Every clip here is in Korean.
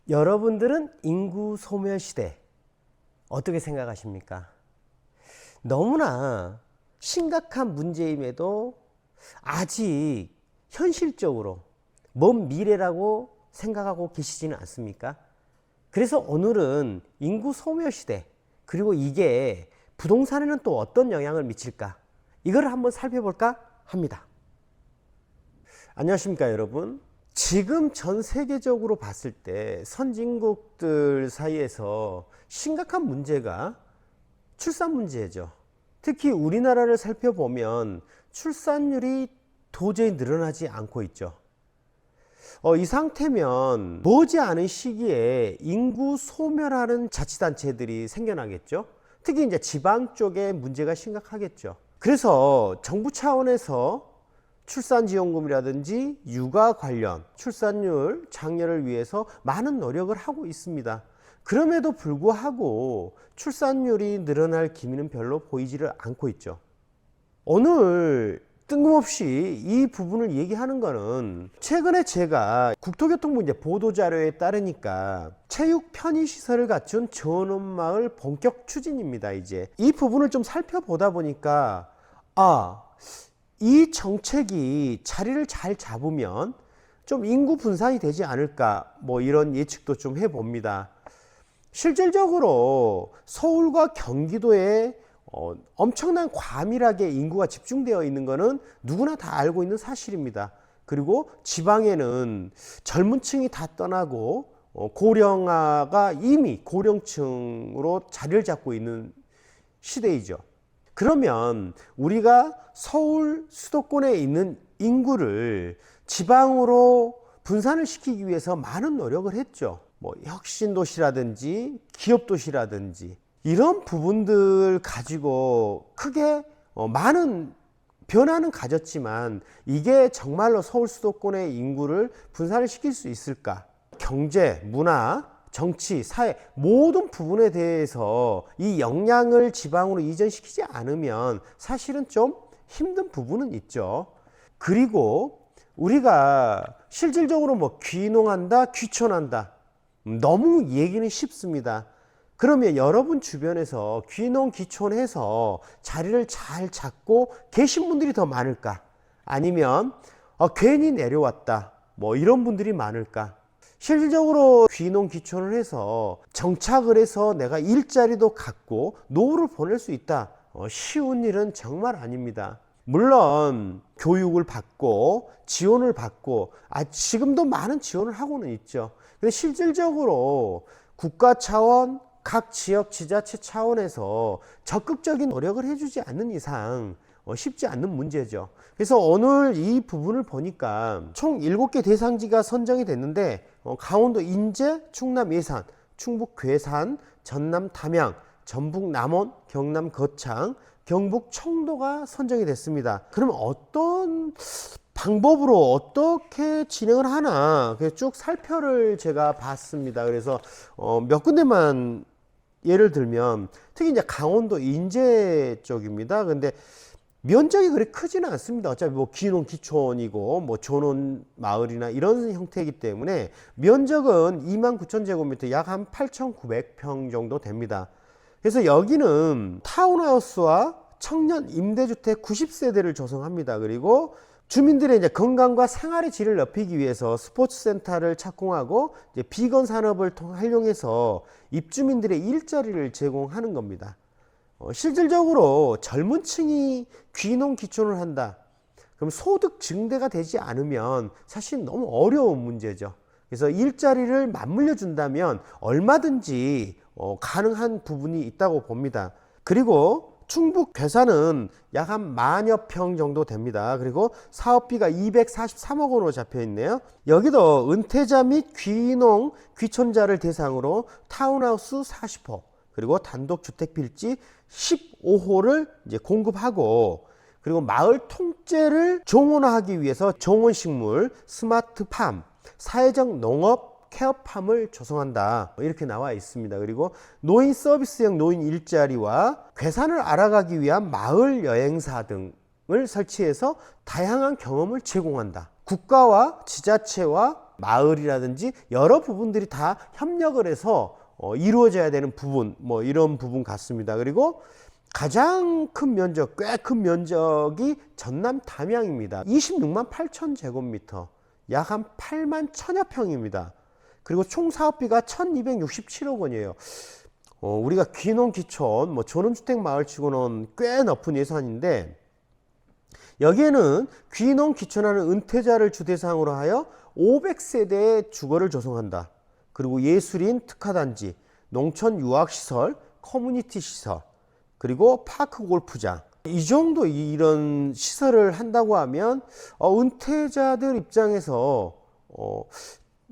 여러분들은 인구 소멸 시대 어떻게 생각하십니까? 너무나 심각한 문제임에도 아직 현실적으로 먼 미래라고 생각하고 계시지는 않습니까? 그래서 오늘은 인구 소멸 시대, 그리고 이게 부동산에는 또 어떤 영향을 미칠까, 이걸 한번 살펴볼까 합니다. 안녕하십니까 여러분. 지금 전 세계적으로 봤을 때 선진국들 사이에서 심각한 문제가 출산 문제죠. 특히 우리나라를 살펴보면 출산율이 도저히 늘어나지 않고 있죠. 이 상태면 머지않은 시기에 인구 소멸하는 자치단체들이 생겨나겠죠. 특히 이제 지방 쪽에 문제가 심각하겠죠. 그래서 정부 차원에서 출산지원금이라든지 육아 관련 출산율 장려를 위해서 많은 노력을 하고 있습니다. 그럼에도 불구하고 출산율이 늘어날 기미는 별로 보이지를 않고 있죠. 오늘 뜬금없이 이 부분을 얘기하는 거는 최근에 제가 국토교통부 이제 보도자료에 따르니까 체육 편의시설을 갖춘 전원마을 본격 추진입니다. 이제 이 부분을 좀 살펴보다 보니까 이 정책이 자리를 잘 잡으면 좀 인구 분산이 되지 않을까, 뭐 이런 예측도 좀 해봅니다. 실질적으로 서울과 경기도에 엄청난 과밀하게 인구가 집중되어 있는 것은 누구나 다 알고 있는 사실입니다. 그리고 지방에는 젊은 층이 다 떠나고 고령화가 이미 고령층으로 자리를 잡고 있는 시대이죠. 그러면 우리가 서울 수도권에 있는 인구를 지방으로 분산을 시키기 위해서 많은 노력을 했죠. 뭐 혁신도시라든지 기업도시라든지 이런 부분들 가지고 크게 많은 변화는 가졌지만 이게 정말로 서울 수도권의 인구를 분산을 시킬 수 있을까? 경제, 문화, 정치, 사회 모든 부분에 대해서 이 역량을 지방으로 이전시키지 않으면 사실은 좀 힘든 부분은 있죠. 그리고 우리가 실질적으로 뭐 귀농한다, 귀촌한다, 너무 얘기는 쉽습니다. 그러면 여러분 주변에서 귀농, 귀촌해서 자리를 잘 잡고 계신 분들이 더 많을까? 아니면 괜히 내려왔다, 뭐 이런 분들이 많을까? 실질적으로 귀농, 귀촌을 해서 정착을 해서 내가 일자리도 갖고 노후를 보낼 수 있다, 쉬운 일은 정말 아닙니다. 물론 교육을 받고 지원을 받고 지금도 많은 지원을 하고는 있죠. 근데 실질적으로 국가 차원, 각 지역 지자체 차원에서 적극적인 노력을 해주지 않는 이상 쉽지 않는 문제죠. 그래서 오늘 이 부분을 보니까 총 7개 대상지가 선정이 됐는데 강원도 인제, 충남 예산, 충북 괴산, 전남 담양, 전북 남원, 경남 거창, 경북 청도가 선정이 됐습니다. 그러면 어떤 방법으로 어떻게 진행을 하나 쭉 살펴를 제가 봤습니다. 그래서 몇 군데만 예를 들면 특히 이제 강원도 인제 쪽입니다. 근데 면적이 그리 크지는 않습니다. 어차피 뭐 귀농 귀촌이고 뭐 전원 마을이나 이런 형태이기 때문에 면적은 29,000제곱미터, 약 한 8,900평 정도 됩니다. 그래서 여기는 타운하우스와 청년 임대주택 90세대를 조성합니다. 그리고 주민들의 이제 건강과 생활의 질을 높이기 위해서 스포츠센터를 착공하고 이제 비건 산업을 활용해서 입주민들의 일자리를 제공하는 겁니다. 실질적으로 젊은 층이 귀농 귀촌을 한다. 그럼 소득 증대가 되지 않으면 사실 너무 어려운 문제죠. 그래서 일자리를 맞물려 준다면 얼마든지 가능한 부분이 있다고 봅니다. 그리고 충북 괴산은 약 한 10,000여 평 정도 됩니다. 그리고 사업비가 243억 원으로 잡혀 있네요. 여기도 은퇴자 및 귀농 귀촌자를 대상으로 타운하우스 40호, 그리고 단독주택 필지 15호를 이제 공급하고, 그리고 마을 통째를 정원화하기 위해서 정원식물, 스마트팜, 사회적 농업 케어팜을 조성한다, 이렇게 나와 있습니다. 그리고 노인 서비스형 노인 일자리와 괴산을 알아가기 위한 마을 여행사 등 설치해서 다양한 경험을 제공한다. 국가와 지자체와 마을이라든지 여러 부분들이 다 협력을 해서 이루어져야 되는 부분, 뭐 이런 부분 같습니다. 그리고 가장 큰 면적, 꽤 큰 면적이 전남 담양입니다. 26만 8천 제곱미터, 약 한 8만 1000여 평입니다. 그리고 총 사업비가 1267억 원이에요. 우리가 귀농 귀촌, 뭐 전원주택 마을치고는 꽤 높은 예산인데, 여기에는 귀농 귀촌하는 은퇴자를 주 대상으로 하여 500세대의 주거를 조성한다. 그리고 예술인 특화단지, 농촌 유학시설, 커뮤니티 시설, 그리고 파크 골프장, 이 정도 이런 시설을 한다고 하면 은퇴자들 입장에서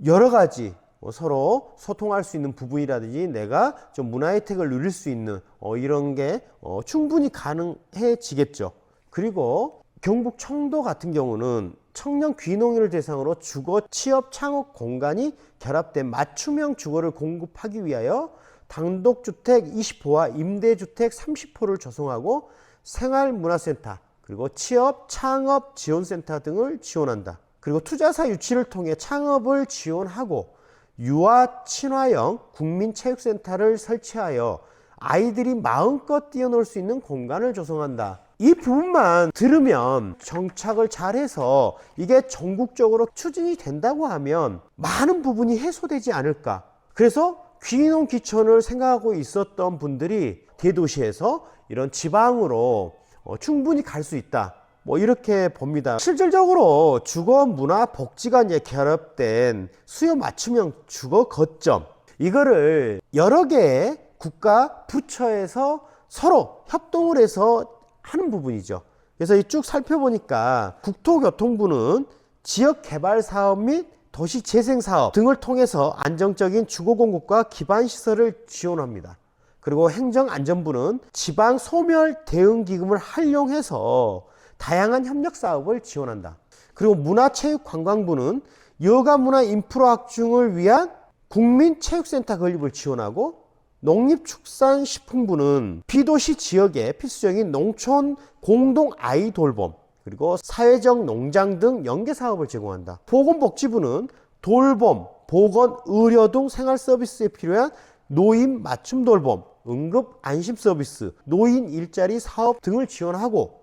여러 가지 서로 소통할 수 있는 부분이라든지 내가 좀 문화 혜택을 누릴 수 있는 이런 게 충분히 가능해지겠죠. 그리고 경북 청도 같은 경우는 청년 귀농인을 대상으로 주거, 취업, 창업 공간이 결합된 맞춤형 주거를 공급하기 위하여 단독주택 20호와 임대주택 30호를 조성하고 생활문화센터, 그리고 취업, 창업 지원센터 등을 지원한다. 그리고 투자사 유치를 통해 창업을 지원하고 유아 친화형 국민체육센터를 설치하여 아이들이 마음껏 뛰어놀 수 있는 공간을 조성한다. 이 부분만 들으면 정착을 잘해서 이게 전국적으로 추진이 된다고 하면 많은 부분이 해소되지 않을까. 그래서 귀농 귀촌을 생각하고 있었던 분들이 대도시에서 이런 지방으로 충분히 갈 수 있다. 뭐 이렇게 봅니다. 실질적으로 주거, 문화, 복지가 이제 결합된 수요 맞춤형 주거 거점, 이거를 여러 개의 국가 부처에서 서로 협동을 해서 하는 부분이죠. 그래서 이 쭉 살펴보니까 국토교통부는 지역개발사업 및 도시재생사업 등을 통해서 안정적인 주거 공급과 기반시설을 지원합니다. 그리고 행정안전부는 지방소멸대응기금을 활용해서 다양한 협력사업을 지원한다. 그리고 문화체육관광부는 여가문화 인프라 확충을 위한 국민체육센터 건립을 지원하고, 농림축산식품부는 비도시 지역에 필수적인 농촌 공동 아이 돌봄, 그리고 사회적 농장 등 연계사업을 제공한다. 보건복지부는 돌봄, 보건, 의료 등 생활 서비스에 필요한 노인 맞춤 돌봄, 응급 안심 서비스, 노인 일자리 사업 등을 지원하고,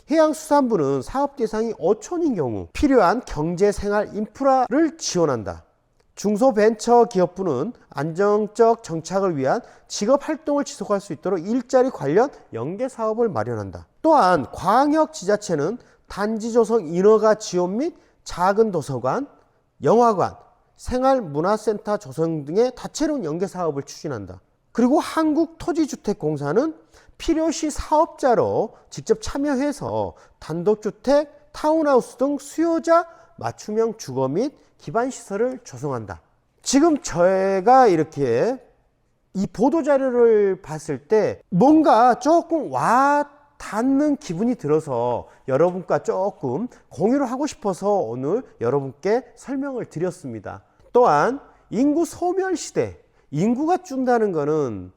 해양수산부는 사업 대상이 어촌인 경우 필요한 경제생활 인프라를 지원한다. 중소벤처기업부는 안정적 정착을 위한 직업활동을 지속할 수 있도록 일자리 관련 연계사업을 마련한다. 또한 광역지자체는 단지 조성 인허가 지원 및 작은 도서관, 영화관, 생활문화센터 조성 등의 다채로운 연계사업을 추진한다. 그리고 한국토지주택공사는 필요시 사업자로 직접 참여해서 단독주택, 타운하우스 등 수요자 맞춤형 주거 및 기반시설을 조성한다. 지금 저희가 이렇게 이 보도자료를 봤을 때 뭔가 조금 와 닿는 기분이 들어서 여러분과 조금 공유를 하고 싶어서 오늘 여러분께 설명을 드렸습니다. 또한 인구 소멸 시대, 인구가 준다는 것은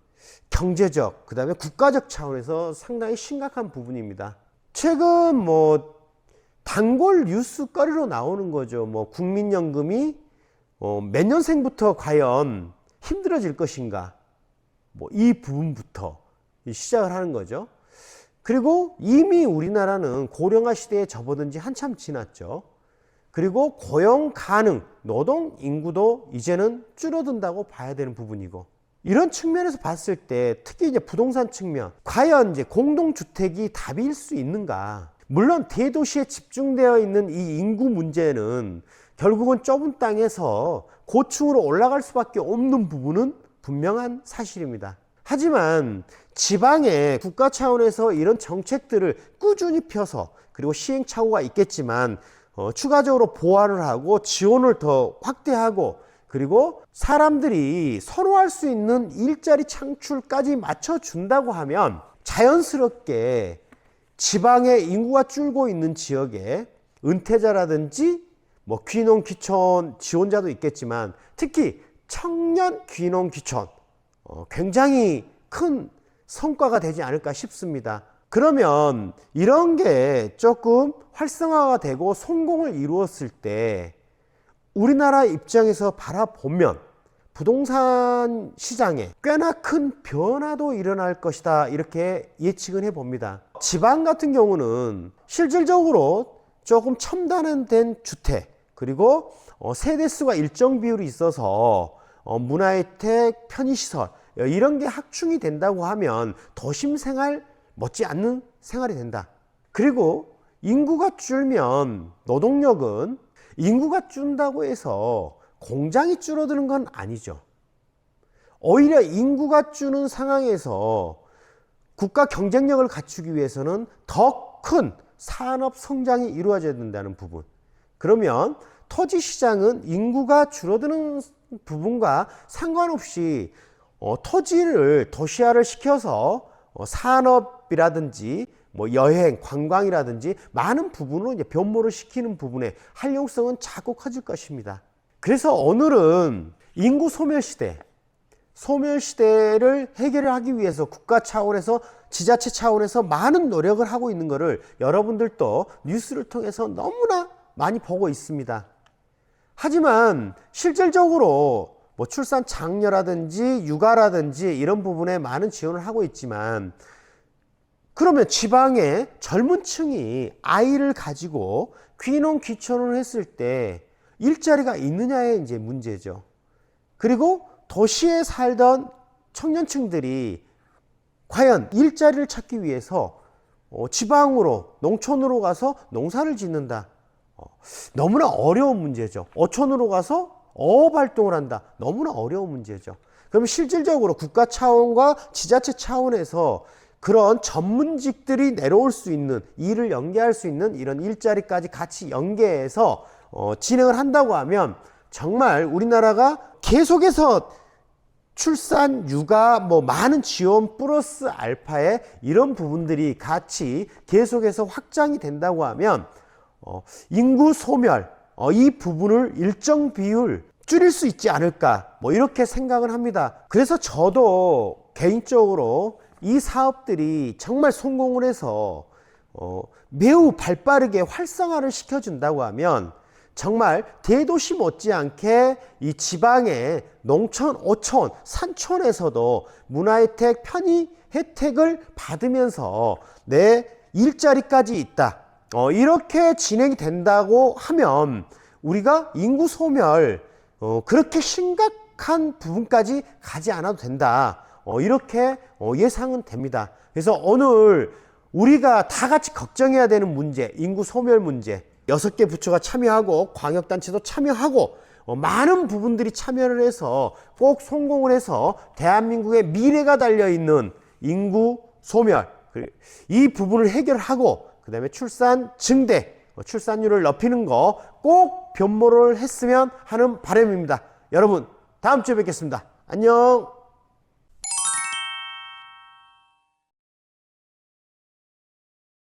경제적, 그 다음에 국가적 차원에서 상당히 심각한 부분입니다. 최근 단골 뉴스거리로 나오는 거죠. 국민연금이 몇 년생부터 과연 힘들어질 것인가, 이 부분부터 시작을 하는 거죠. 그리고 이미 우리나라는 고령화 시대에 접어든 지 한참 지났죠. 그리고 고용 가능 노동 인구도 이제는 줄어든다고 봐야 되는 부분이고, 이런 측면에서 봤을 때 특히 이제 부동산 측면, 과연 이제 공동주택이 답일 수 있는가? 물론 대도시에 집중되어 있는 이 인구 문제는 결국은 좁은 땅에서 고층으로 올라갈 수밖에 없는 부분은 분명한 사실입니다. 하지만 지방에 국가 차원에서 이런 정책들을 꾸준히 펴서, 그리고 시행착오가 있겠지만 추가적으로 보완을 하고 지원을 더 확대하고, 그리고 사람들이 선호할 수 있는 일자리 창출까지 맞춰준다고 하면 자연스럽게 지방의 인구가 줄고 있는 지역에 은퇴자라든지 귀농 귀촌 지원자도 있겠지만 특히 청년 귀농 귀촌 굉장히 큰 성과가 되지 않을까 싶습니다. 그러면 이런 게 조금 활성화가 되고 성공을 이루었을 때 우리나라 입장에서 바라보면 부동산 시장에 꽤나 큰 변화도 일어날 것이다, 이렇게 예측은 해봅니다. 지방 같은 경우는 실질적으로 조금 첨단화된 주택, 그리고 세대수가 일정 비율이 있어서 문화혜택, 편의시설 이런 게 확충이 된다고 하면 도심 생활 못지 않는 생활이 된다. 그리고 인구가 줄면 노동력은, 인구가 준다고 해서 공장이 줄어드는 건 아니죠. 오히려 인구가 주는 상황에서 국가 경쟁력을 갖추기 위해서는 더 큰 산업 성장이 이루어져야 된다는 부분. 그러면 토지 시장은 인구가 줄어드는 부분과 상관없이 토지를 도시화를 시켜서 산업이라든지 뭐 여행, 관광이라든지 많은 부분으로 이제 변모를 시키는 부분에 활용성은 자꾸 커질 것입니다. 그래서 오늘은 인구 소멸 시대, 소멸시대를 해결하기 위해서 국가 차원에서, 지자체 차원에서 많은 노력을 하고 있는 것을 여러분들도 뉴스를 통해서 너무나 많이 보고 있습니다. 하지만 실질적으로 뭐 출산 장려라든지 육아라든지 이런 부분에 많은 지원을 하고 있지만, 그러면 지방의 젊은 층이 아이를 가지고 귀농 귀촌을 했을 때 일자리가 있느냐의 이제 문제죠. 그리고 도시에 살던 청년층들이 과연 일자리를 찾기 위해서 지방으로, 농촌으로 가서 농사를 짓는다. 너무나 어려운 문제죠. 어촌으로 가서 어업 활동을 한다. 너무나 어려운 문제죠. 그럼 실질적으로 국가 차원과 지자체 차원에서 그런 전문직들이 내려올 수 있는, 일을 연계할 수 있는 이런 일자리까지 같이 연계해서 진행을 한다고 하면 정말 우리나라가 계속해서 출산, 육아, 뭐 많은 지원 플러스 알파의 이런 부분들이 같이 계속해서 확장이 된다고 하면 인구 소멸, 이 부분을 일정 비율 줄일 수 있지 않을까, 뭐 이렇게 생각을 합니다. 그래서 저도 개인적으로 이 사업들이 정말 성공을 해서 매우 발빠르게 활성화를 시켜준다고 하면 정말 대도시 못지않게 이 지방의 농촌, 어촌, 산촌에서도 문화혜택, 편의 혜택을 받으면서 내 일자리까지 있다, 이렇게 진행이 된다고 하면 우리가 인구 소멸 그렇게 심각한 부분까지 가지 않아도 된다, 이렇게 예상은 됩니다. 그래서 오늘 우리가 다 같이 걱정해야 되는 문제, 인구 소멸 문제, 6개 부처가 참여하고 광역단체도 참여하고 많은 부분들이 참여를 해서 꼭 성공을 해서 대한민국의 미래가 달려있는 인구 소멸, 이 부분을 해결하고 그 다음에 출산 증대, 출산율을 높이는 거 꼭 변모를 했으면 하는 바람입니다. 여러분, 다음 주에 뵙겠습니다. 안녕.